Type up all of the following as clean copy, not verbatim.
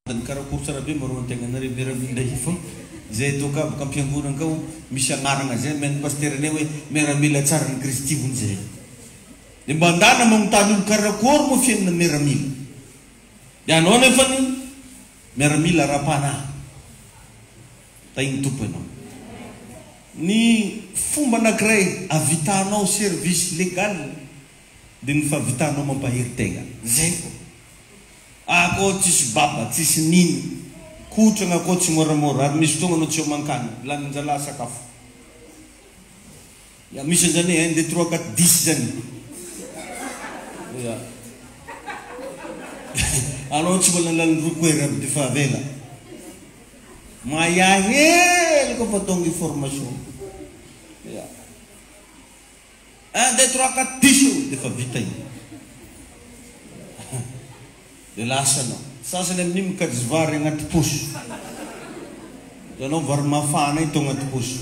Dan karakory tsara be maro antegnanareo miaramila ifo zay toka boka ampiangonana kao misy agnarana zay men pasteur ne hoe miaramila tsara ny kristivony zay dia mba andana magnontany olo karakory moa fiainana miaramila dia anao nefa ny miaramila ra-panahy tahiny tompo ianao ny fomba anankiray avitanao service légal dia ny fahavitanao mampahery tegna zay fo ako tsisy baba tsisy niny kotrana ako tsy moramora ary misy fotoana anao tsy eo mankany laninjala sakafo ya misy anzany 1 2 3 4 10 zany ya anao tsy mbola laliny rokoera aby dia fa avela mahahely koa fa tonga information ya 1 2 3 4 10 dia fa vita iny dia lasanao sasany amin'iny mikajy vary agnaty posy dia anao vary mafana ito agnaty posy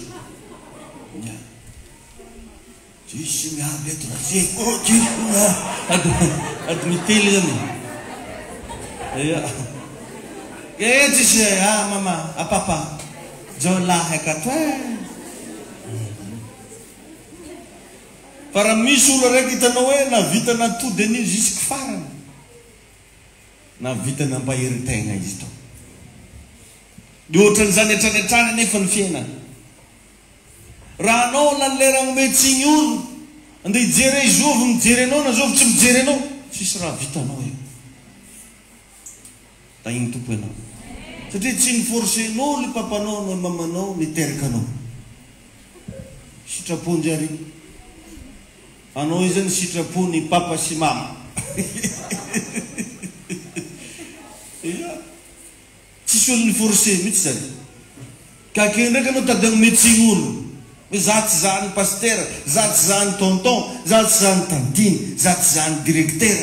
tsisy miaby eto razeko tsisy ady mitely zany ia tsisy mama papa zao lahy akato fa raha misy olo raiky hitanao hoe navita natody an'iny jusque farany na vita nampahery tegna izy to dia ohatran'izany hatrany nefa ny fiainana raha anao laleragno metsiny olo andeha hijery izovy mijery anao na zovy tsy mijery anao tsisy raha vitanao io tahiny tompo ianao satria tsy niforcenao ny papanao na mamanao niteraka anao sitrapony ary anao io zany sitrapony papa sy mama tsisy olo ny forcé mihitsy zany ka ke ndraiky anao tady agny metsiny olo hoe za tsy zahany pasteur za tsy zahany tonton za tsy zahany tantiny za tsy zahany directeur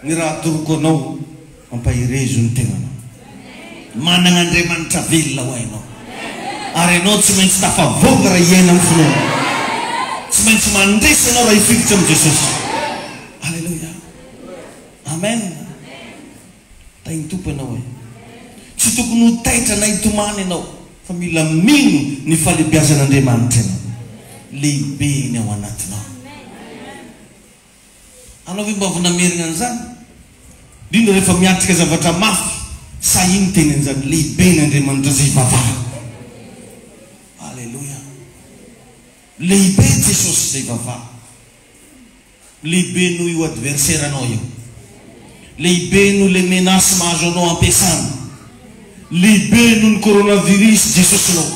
ny raha atoroko anao mampahirezo ny tegnanao manana andriamanitra velona ho hainao ary anao tsy maintsy tafavoaka raha iaina amin'ny fonao tsy maintsy mandresy anao raha hifikitra amin'i jesosy alleluia amen tahiny tompo ianao hoe tsy tokony ho taitra na hitomany ianao fa mila mino ny falebiazan'andriamanitra ianao lehibe ny ao anatinao anao ve mba avy namerina an'izany indrindra rehefa miatrika zavatra mafy sahiny tenan'izany lehibe ny andriamanitra zay vavaha alleluia lehibe jesosy zay vavaha lehibe noho io adversaire anao io lehibe noho le menasy mahazo anao ampiasana lehibe noho ny coronavirus jesosy anao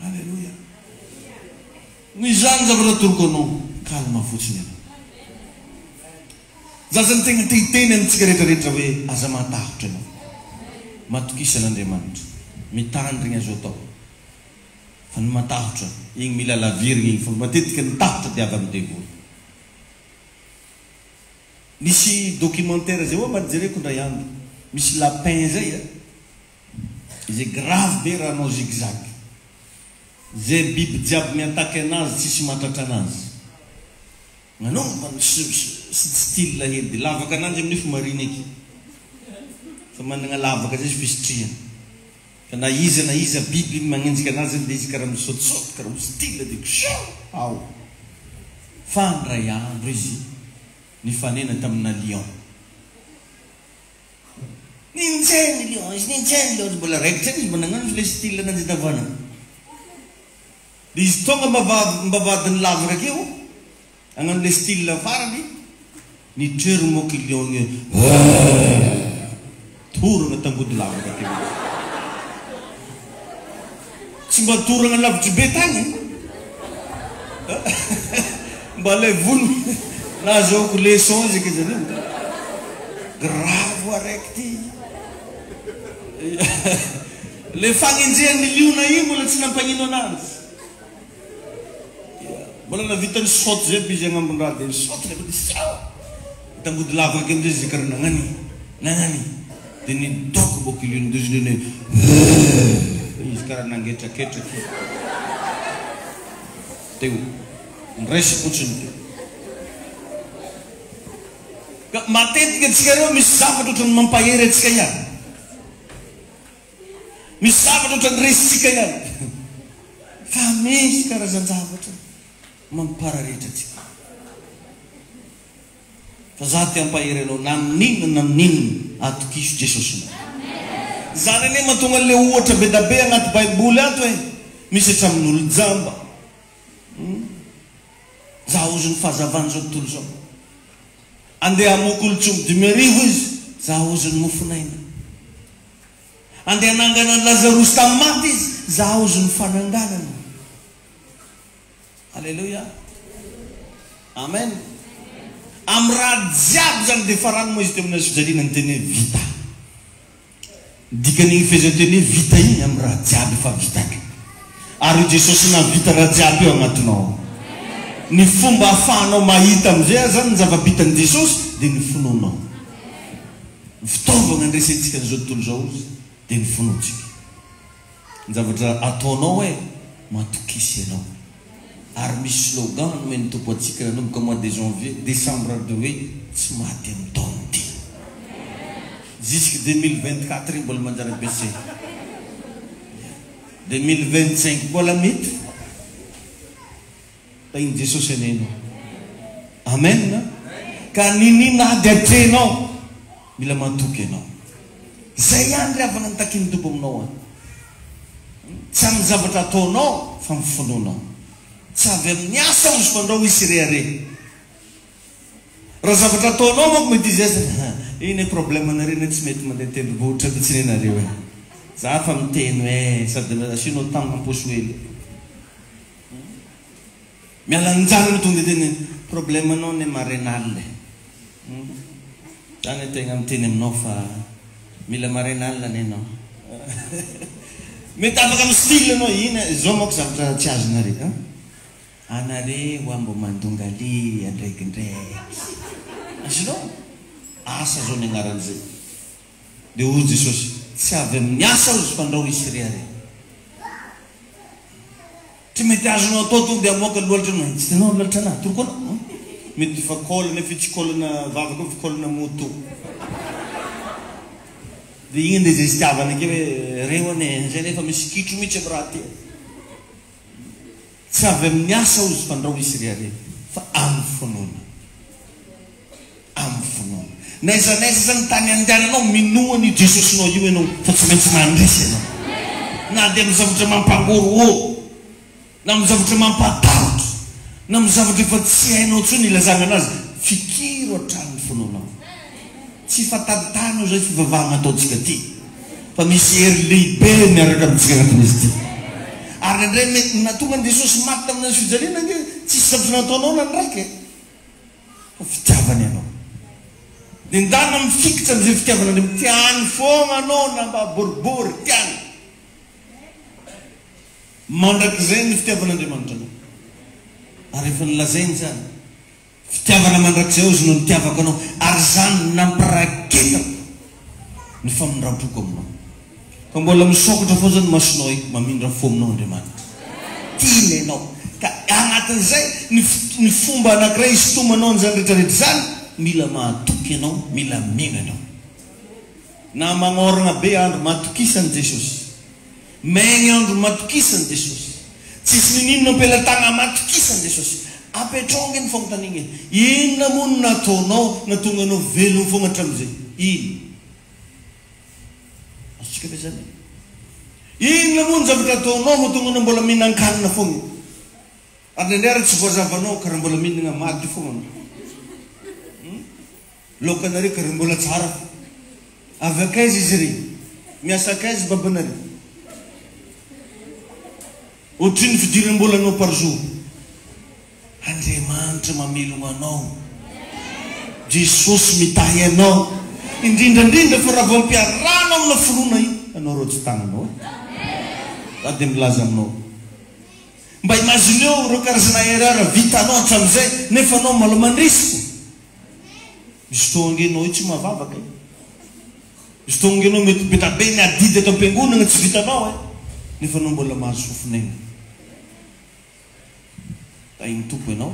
alleluia ny zany zavatra toroko anao kalma fotsiny anao za zany tegna tehiteny amintsika rehetrarehetra hoe aza matahotra anao matokisan'andriamanitra mitandrigny azo atao fa ny matahotra igny mila lavirigny igny fa matetika ny tahotra dia avy amin'ny devoly misy documentaire zay hoa majereko ndray andro misy lapin zay izay grave be raha anao zigzag zay biby jiaby miataky anazy tsisy matratra anazy nanaova style hely lavaka ananjy amin'ny fomarina eky fa manana lavaka zay fisitriana fa na iza biby magnenjika anazy dia izy karaha misaotisaoty karaha style dia ao fandray andro izy nifanena tamina lion ninjeny lion izy mbola raikitra izy managnano le style ananjy davana dia izy tonga mbavadiny lavaka keo agnano le style farany nitrery moky lion igny torana tangody lavaka keo tsy mba torana lavitry be tagny mba le volo nazaoko leçon izy ke zany grave araiky ty le fagnenjehan'ny liona io mbola tsy nampagnino anazy mbola navitany saute zay be izy agnambon-draha dia saute tangody lavaka amizay izy karaha nagnany dia nidoko boky liona dia izy lene izy karaha nangetraketraky teo niraisy fotsiny teo Ka matetika antsika reo misy zavatra ohatrany mampahery antsika ihany. Misy zavatra ohatrany resitsika ihany. Fa misy karazan-javatra mampararitra antsika. Fa za ty ampahery anao na amin'inona na amin'inona atokiso Jesosy. Zany ane mahatonga le ohatra be da be agnaty baiboly ato hoe misy hatramin'olo jamba. Za ozy ny fahazavany zao tontolo zao. Andeha hamoky olo-tsomo 10,000 izy, za ozy ny mofinaina. Andeha hanangana ny Lazarosy tamin'ny maty izy, za ozy ny fananganana. Alleluia. Amen. Amin'ny raha jiaby zany dia farany moa izy teo amin'ny fijaliana ny teny hoe vita. Dikan'igny fehezan-teny hoe vita igny amin'ny raha jiaby efa vitaka. Ary Jesosy navita raha jiaby eo agnatinao. Ny fomba ahafahanao mahita amizay zany ny zava-bitan'i Jesosy dia ny finoanao. Fitaovana andresentsika n'izao tontolo zao izy dia ny finoantsika. Ny zavatra ataonao hoe matokisy ianao. Ary misy slogan nomeny tompo antsika nanomboka mois de janvier, décembre de hoe tsy maty amin'ny taona ty. Jusque 2024 mbola manjary bese. 2025 mbola mety. Da iny Jesosy anenao. Amen. Ka ninina ady atrenao mila matoky anao. Zay ihany ry avana nitaky ny tompo aminao any. Tsy amin'ny zavatra ataonao fa amin'ny finoanao. Tsy avy amin'ny asa ozy fandrao isy reare. Raha zavatra ataonao manko mety izy aza iny problème nareo tsy mety mandeha tendrombohitra tsy nenareo e. Za fa miteny hoe sady asinao tagna amposy hely. Miala njany tonga teny problème anao ne marénal. Zany tegna miteny aminao fa mila marénal anenao. Mety afaka amin'ny style anao ina zao manko zavatra tsy azonareo. Anare wambo mandongali andrekindraiky. Asinao asa zao ny agnaran'izay. Dia hoy Jesosy tsy avy amin'ny asa ozy fandrao isy reare. Tsy mety azonao atao tonga dia amoaka lohalatra anao. Tsy tenao lohalatra anahy torokona. Mety fa kolana fa tsy kolana vavaka fa kolana moto. Dia igny ndeha zay sy tiavana ke hoe reo ane zay nefa misy kitro mihitsy amin'ny raha ty. Tsy avy amin'ny asa ozy fandrao isy reare fa amin'ny finoana. Amin'ny finoana. Naiza zany tany andehananao minoany Jesosynao io ianao fa tsy maintsy mandresy ianao. Na dia amin'ny zavatra mampangoroho, na amin'ny zavatra mampatahotra, na amin'ny zavatra efa tsy hainao tsony ilazana anazy, fikiro hatramin'ny finoanao. Tsy fataditanao zay fivavahana ataontsika ty. Fa misy hery lehibe miaraka amintsika agnatin'izy ty. Ary indray natonga ny Jesosy maty tamin'ny fijaliana nge tsisy zavatra nataonao na ndraiky. Fa fitiavany ianao. Dia ndana mifikitra amin'izay fitiavana andreo. Tiany foana anao na mba boribory tiany. Mandrakizay ny fitiavan'Andriamanitra anao. Ary efa nilazainy zany. Fitiavana mandrakizay ozy no nitiavako anao. Ary zany nampiraketako ny famindrampoko aminao. Ka mbola misokatra fô zany masonao mamindra fo aminao Andriamanitra. Tiany ianao. Ka agnatin'izay ny fomba anankiray isotomanao an'izany rehetrarehetra zany mila mahatoky ianao, mila mino ianao. Na magnoragna be andro matokisany Jesosy. Maigny andro matokisany Jesosy. Tsisy ninino ampelatagna matokisany Jesosy. Apetrao ny fagnontaniana. Inona moa no nataonao natonga anao velogno fogna hatramin'izay? Ino? Azontsika ve zany? Inona moa ny zavatra ataonao mahatonga anao mbola mihinan-kanina fogna? Ary ndraindray tsy voazavanao karaha mbola mihinana maty fogna. Lokanareo karaha mbola tsara. Avy akaiza izy regny? Miasa akaiza babanareo? Ohatriny fidiram-bolanao par jour. Andriamanitra mamelogna anao. Jesosy mitahy anao. Indrindrandrindra fa raha vao ampiarahana amina finoana io anao rô tsy tagnanao. Za dia milaza aminao. Mba imagineo reo karazana erreur vitanao hatramin'izay nefa anao mbola mandrisiko. Misy fotoana angenao io tsy mahavavaka. Misy fotoana angenao mety be be ny adidy ato am-piangonana tsy vitanao nefa anao mbola mahazo fofinaina. Da iny tompo ianao.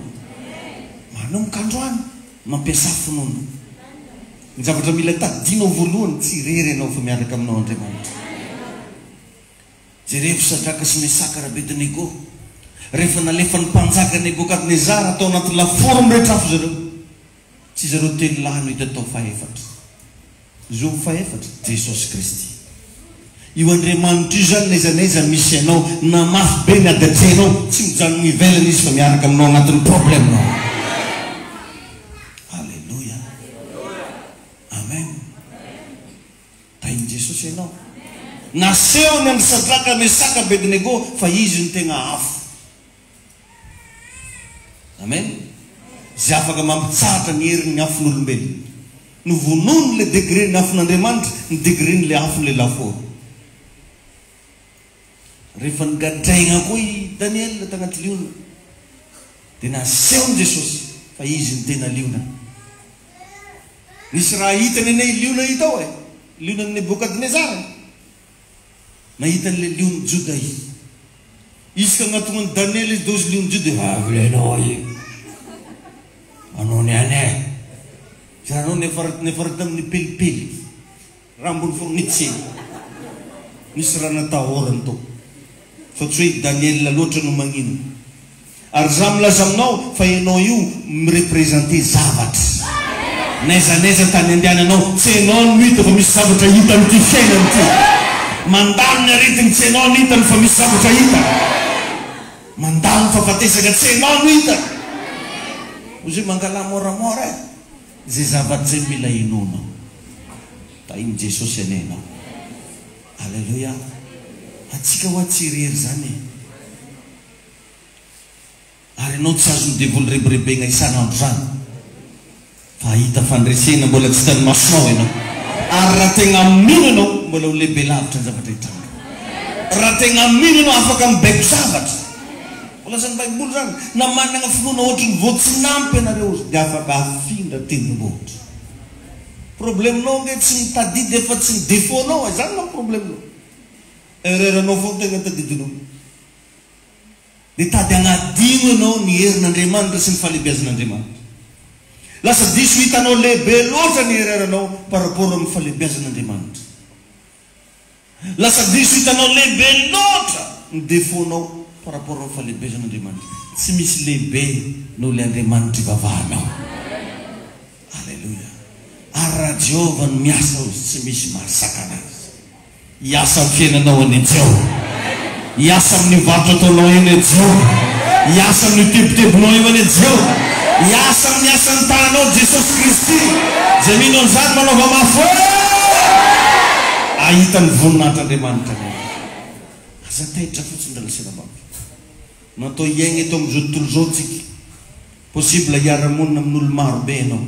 Manao mikandroany mampiasa finoana. ny zavatra mila tadinao voalohany tsy irery ianao fa miaraka aminao Andriamanitra. Jereo Sadraka sy Mesaka raha Abednego rehefa nalefa ny mpanjaka Nebukadnezara atao anaty laforo mirehetra afo zareo, tsy zareo telo lahy no hita tao faefatra. Zo faefatra Jesosy Kristy. Io Andriamanitra io zany nezaneza misy anao na mafy be ny adatrenao tsy mijano mivelana izy fa miaraka aminao anatin'ny problemanao. Halleluja. Amen. Tainy Jesosy ianao. Naseho ny amin'ny Sadraka, Mesaka, Abednego fa izy ny tegna afo. Amen. Zay afaka mampitsahatra ny herin'ny afon'olombelona. No vonono le degré ny afon'Andriamanitra, ny degré ny le afon'le laforo. Rehefa nigadraigna koa i Daniel tagnaty liona dia naseho ny Jesosy fa izy ny tena liona. Nisy raha hitany anay liona hitao liona ny Nebukadnezara. Nahita an'le liona Juda izy ka agnatonga ny Daniel izy dozy liona Juda avilenao i anao ny anay zaranao nefarita amin'ny pelipely raha ambony fornitseny nisy raha natahorany to fa tsy hoe Daniel loatra no magnino. Ary za milaza aminao fa ianao io mirepresente zavatra. Naizanaiza tany andehananao tsy ianao no hita fa misy zavatra hita amin'ity fiainana ity. Mandalo ny aretigny tsy ianao no hitany fa misy zavatra hita. Mandalo ny fahafatesaka tsy ianao no hita. Ozy mangala moramora zay zavatra zay mila inonao. Tainy Jesosy anenao. Halleluja. Atsika ho atsirery zany. Ary anao tsy azo midevoly rebirebegna isanandro zany. Fa hita fandresena mbola tsy tany masonao ianao. Ary raha tegna mino ianao mbola ho lehibe lavitra ny zavatra hitranga. Raha tegna mino ianao afaka mibaiko zavatra. Mbola zany Baiboly zany na manana finoana ohatry ny voatsinampy ianareo dia afaka afindra tendrombohitra. Probleminao nge tsy mitadidy efa tsy ny défaut-nao zany no probleminao. Ereranao foana tegna tadidinao. Dia tady agnadino ianao ny herin'Andriamanitra sy ny fahalebiazan'Andriamanitra. Lasa diso hitanao lehibe loatra ny ereranao par rapport amin'ny fahalebiazan'Andriamanitra. Lasa diso hitanao lehibe loatra ny défaut-nao par rapport amin'ny fahalebiazan'Andriamanitra. Tsy misy lehibe noho le Andriamanitra ivavahanao. Halleluja. Ary raha Jehovah no miasa ozy tsy misy mahasaka anazy. Iasa amin'ny fiainanao any Jehova. Iasa amin'ny varotra ataonao eny Jehova. Iasa amin'ny tebotebonao eo any Jehova. Iasa amin'ny asan'ny tananao Jesosy Kristy. Zay mino an'izany manaova mafy ahita ny voninahitr'Andriamanitra. Aza taitra fotsiny dalasena mafy. Natao iaigna eto amin'izao tontolo zao tsika. Possible hiara-monina amin'olo marobe ianao.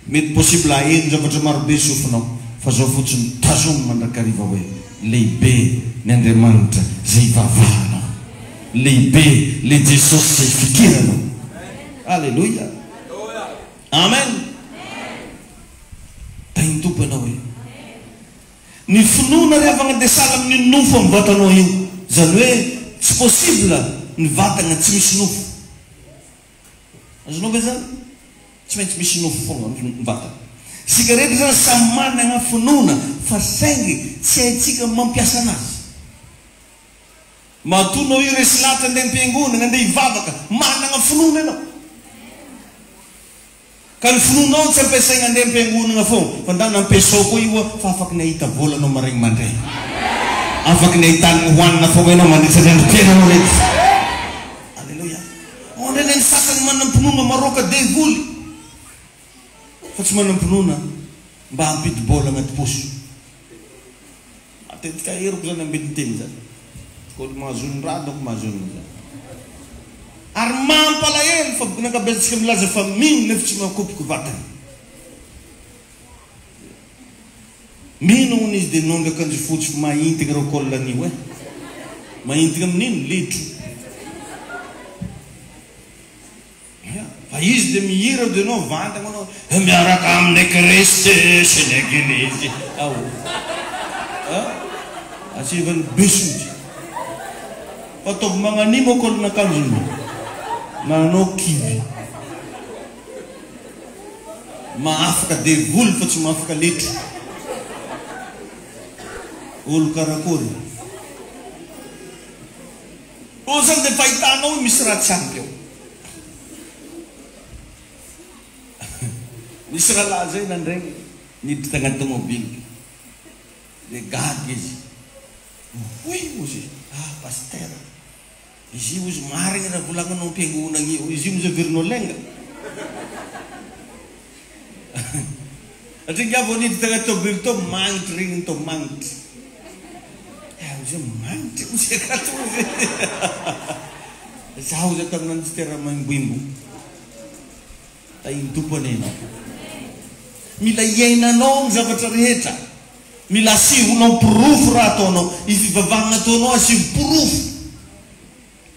Mety possible aheno zavatra marobe sofinao. Fa zao fotsiny tazomy mandrakariva hoe lehibe ny Andriamanitra zay ivavahanao. Lehibe le Jesosy zay fikiranao. Halleluja. Amen. Tainy tompo ianao hoe ny finoana rehefa agnadesala amin'ny nofo amin'ny vatanao io. Zany hoe tsy possible ny vatana tsy misy nofo. Azonao ve zany? Tsy maintsy misy nofo foana ny vatana. Sika rehetra zany samy manana finoana fa saingy tsy haitsika mampiasa anazy. Matonao io resy latra andeha am-piangonana andeha hivavaka manana finoana ianao. Ka ny finoanao tsy ampiasaigna andeha am-piangonana foana fa ndana ampiasao koa io fa afaky nahita volanao maregny mandray. Afaky nahitany hohanina foana ianao mandritra ny andro-piainanao rehetra. Halleluja. Ondreny ny sasany manam-pinoana maroka devoly. Fa tsy manam-pinoana mba hampidi bola agnaty poso. Matetika heriko zany ambidin-teny zany. Koly mahazony raha doko mahazony zany. Ary mampalahelo fa nakabetsika milaza fa mino nefa tsy mahakopiko vatany. Mino hono izy dia nonga akanjo fotsy fa mahintigna rao kolanio mahintigna amin'ino litro. Fa izy dia mihira dia anao vantana anao miaraka amin'ny Kristy sy ny Eglizy. Asivany besoty. Fa ataovy magnanimo kolana akanjony. Mananao kivy. Mahafaka devoly fa tsy mahafaka letro. Olo karakory. O zany dia fahitanao misy raha tsy ampy eo. Misy raha laha zay nandregny niditra tagnaty tomobily. Dia gaga izy. Hoy ozy, paster. Izy io ozy marigny raha volagninao am-piangonana io. Izy io moa zaverinao lenga. Satria vao niditra tagnaty tomobily to magnitry regny to magnitry. Ozy magnitry ozy akatozy. Zaho ozy tamin'ny mistera maimboimbo. Tainy tompony ianao. Mila iainanao ny zavatra rehetra. Mila asihonao pirofo raha ataonao. I fivavahana ataonao asiho pirofo.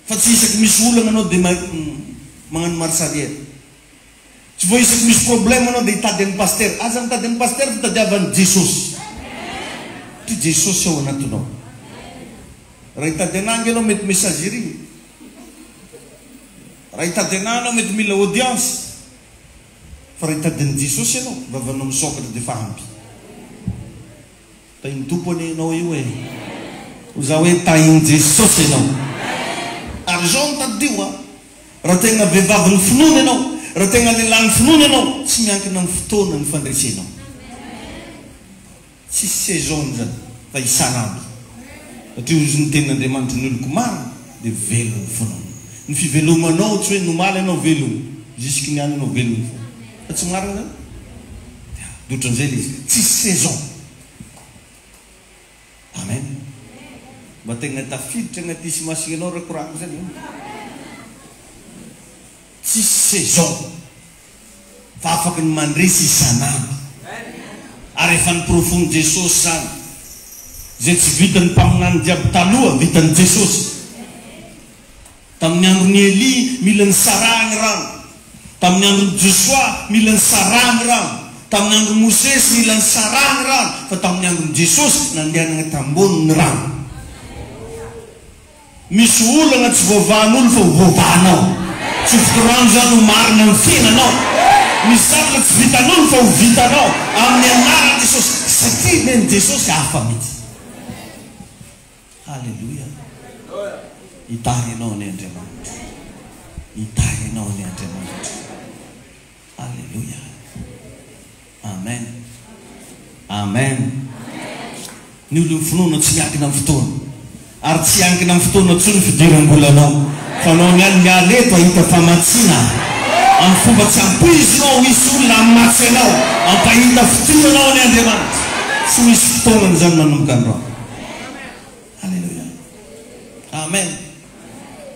Fa tsy isaky misy olana anao dia magnano marsarière. Tsy vao isaky misy problème anao dia hitady amin'ny paster. Aza mitady amin'ny paster fitadiavan'i Jesosy. Ty Jesosy ao anatinao. Raha hitady anangy ianao mety messagerie. Raha hitady ananao mety mila audience. Fa raha hitadin'i Jesosy ianao, vavanao misokatra dia fa ampy. Tainy tompony ianao io e. Oza hoe tainy Jesosy ianao. Ary zao nitadio a. Raha tegna vehivavy ny finoana ianao, raha tegna lehilahy ny finoana ianao, tsy miankina amin'ny fotoana ny fandresenao. Tsisy saison zany, fa isan'andro. Satria ozy ny tenin'Andriamanitra ny oloko marina dia velony finoana. Ny fivelomanao tsy hoe nomaly ianao velomo, jusque niany ianao velomo fo. Fa tsy marina zany. Dotran'izay izy, tsisy saison. Amen. Mba tegna tafiditra agnaty masianao raha korako zany. Tsisy saison. Fa afaka ny mandresy isan'andro. Ary efa niprofony Jesosy zany. Zay tsy vitan'ny mpaminany jiaby taloha, vitan'ny Jesosy. Tamin'ny andron'ny Eli mila ny sarahany rano. Tamin'ny andron'ny Joshua mila ny sarahany rano. Tamin'ny andron'ny Mosesy mila ny sarahany rano. Fa tamin'ny andron'ny Jesosy nandehanana tamboniny rano. Misy olana tsy voavahan'olo fa voavahanao. Tsy fitorano zany ho marina amin'ny fiainanao. Misy zavatra tsy vitan'olo fa ho vitanao amin'ny anaran'i Jesosy. Satria men'ny Jesosy hafa mihitsy. Halleluja. Itahy ianao ny Andriamanitra. Itahy ianao ny Andriamanitra. Halleluja. Amen. Amen. Ny olo finoana tsy miankina amin'ny fotoana. Ary tsy miankina amin'ny fotoana tsony fidiram-bolanao. Fa anao niany mialeto ahita famatsina. Amin'ny fomba tsy ampoizinao hisy olona amatsy anao. Ampahita fotoanao ny Andriamanitra. Tsy misy fotoanany zany manomboka androany. Halleluja. Amen.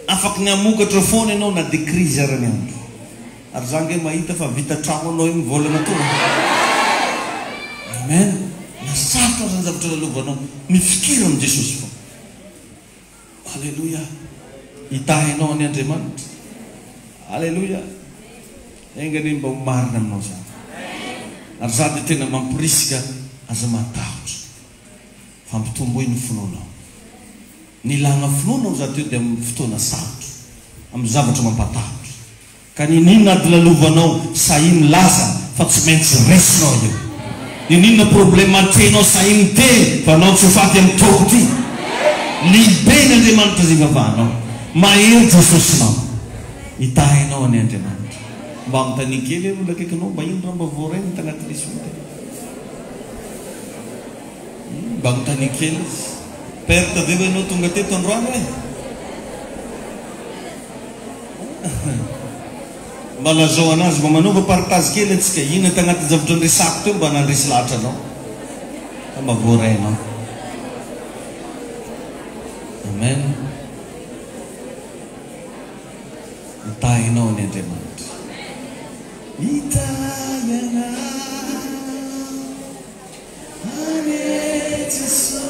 Afaka ny amokatra foana ianao na dia krizy arany andro. Ary zany hoe mahita fa vita trano anao io mivolana to. Amen. Nasatra zany zavatra lalovanao. Mifikira amin'ny Jesosy fo. Halleluja. Itahinao ny Andriamanitra. Halleluja. Engany mba ho marina aminao zany. Ary za dia tena mampirisika aza matahotra. Fampitomboy ny finoanao. Ny ilana finoanao za teo dia amin'ny fotoana sarotra. Amin'ny zavatra mampatahotra. Ka ninona ady lalovanao sahiny laza fa tsy maintsy resinao io. Ninona problema tenao sahiny teny fa anao tsy ho faty amin'ny toko ty. Libe ny Andriamanitra zay vavahanao. Mahery Jesosinao. Itahinao ny Andriamanitra. Mba mitany kely olona akaikinao mba ino raha mba voaregny tagnaty lesona. Mba mitany kely izy. Perte ve ianao tonga teto androany e? Mba lazao anazy mba manova partage kely antsika. Ino tagnaty zavatra nresako teo mba nandresy lahatra anao. Mba voaregnao. Amen. Itahinao ny Andriamanitra. Itahinao any Jesosy.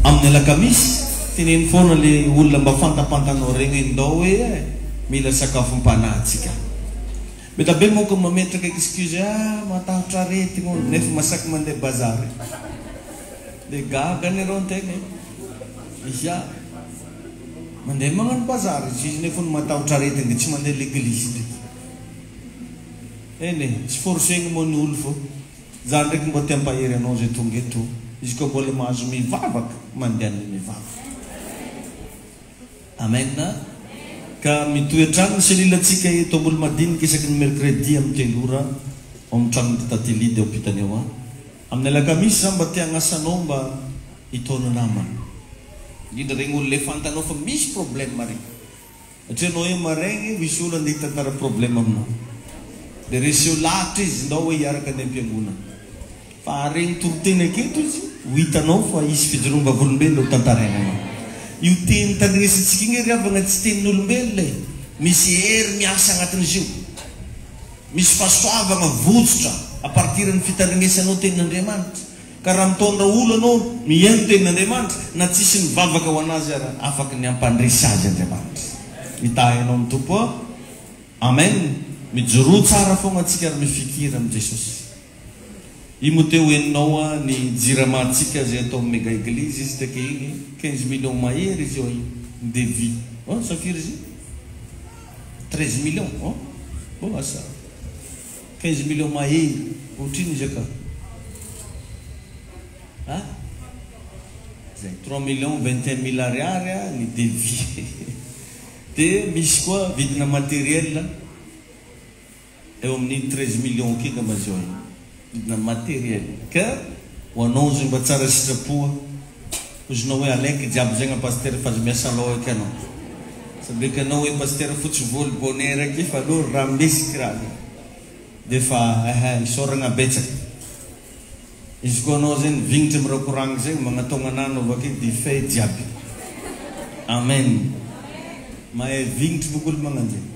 Amin'ny alakamisy teneny foana le olona mba fantapantanao regny indao hoe mila sakafom-panahtsika. Mety be monko mametraka excuse matahotra arety nefa masaky mandeha bazary. De gaga ny reo tegna. Isa mandeha magnano bazary izy nefa matahotra arety de tsy mandeha l'église. Ene tsy forcegny mo ny olo fo. Zany ndraiky mba teampahery anao zay tonga eto. Izy koa mbola mahazo mivavaka mandeha ny mivavaka. Amen. Ka mitoetrano ny selilatsika eto ambolo madinika isaky ny mercredi amin'ny telora amin'ny trano tatilidy ao pitany ao. Amin'ny alakamisy zany mba tia agnasanao mba hitaona namana. Indrindra regny olo le fantanao fa misy problème regny. Satria anao hoe maregny misy olo andeha hitantara problème aminao. De reseo lahatra izy ndao hoe hiaraka any am-piangonana. Fa regny toroteny aketo izy ho hitanao fa isy fijoroam-bavolombelona ho tantarainanao. Io teny tandresantsika igny riavagna tsy tenin'olombelona e. Misy hery miasa agnatin'izy io. Misy fahasoavagna votsitra a partir ny fitandrenesanao tenin'Andriamanitra. Ka raha mitondra olo anao mihaino tenin'Andriamanitra na tsisy mivavaka ho anazy ara afaka ny ampandresy azy Andriamanitra. Mitahinao amin'ny tompo. Amen. Mijoro tsara fogna atsika ary mifikira amin'ny Jesosy. I mo teo enao ny jiramatsika zay atao mega église izy take igny 15 millions mahery izy io devis. Oh, safiry izy 13 millions. Oh, bon asa 15 millions mahery. Otrino izy aka? Ah? Zay 3 millions 21 000 ariary ny devis. De misy koa vidina matériel eo amin'ny 13 millions kika mazio vidina matériel. Ka ho anao zay mba tsara sitrapoa ozinao hoe alaiky jiaby zegny pasteur fa azo miasa lao eky anao. Sabeka anao hoe pasteur fotsy volo bonheur eky fa lo rambesiky raha. De fa isoragna betsaky. Izy koa anao zegny vignitra mirakoragny zegny magnatogna anao avake di fe jiaby. Amen. Mahay vignitra bokolo magnano zegny.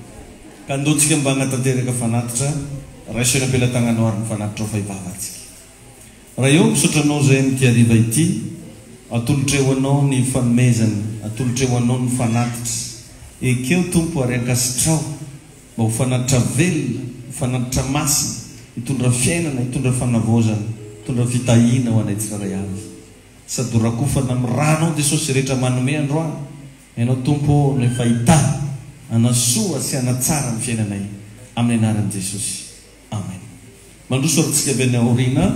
ka andotsika mba hanatanteraka fanatitra raisina ampelantagnanao ary mifanatitra ao fahivavantsika raha eo misotranao zay mity ariva ity atolotreo anao ny fanomezana atolotreo anao ny fanatitra ekeo tompo ary ankasitrao mba ho fanatitra velona ho fanatitra masina hitondra fiainana hitondra fanavozana hitondra fitahina ho anay tsiraray avy sady rakofana amin'ny ranao Jesosy rehetra manome androany ianao tompo ny fahita anasoa sy anatsara ny fiainanay amin'ny anaran'i Jesosy amen mandroso arintsika avy any aoriana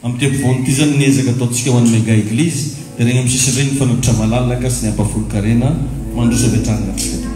amin'ny tempovoany ity zany niezaka ataontsika ho an'ny mega eglizy dia regny amin'ny sisiny regny fanatitra malalaka sy ny ampafolon-karena mandroso avy hatrany ratsika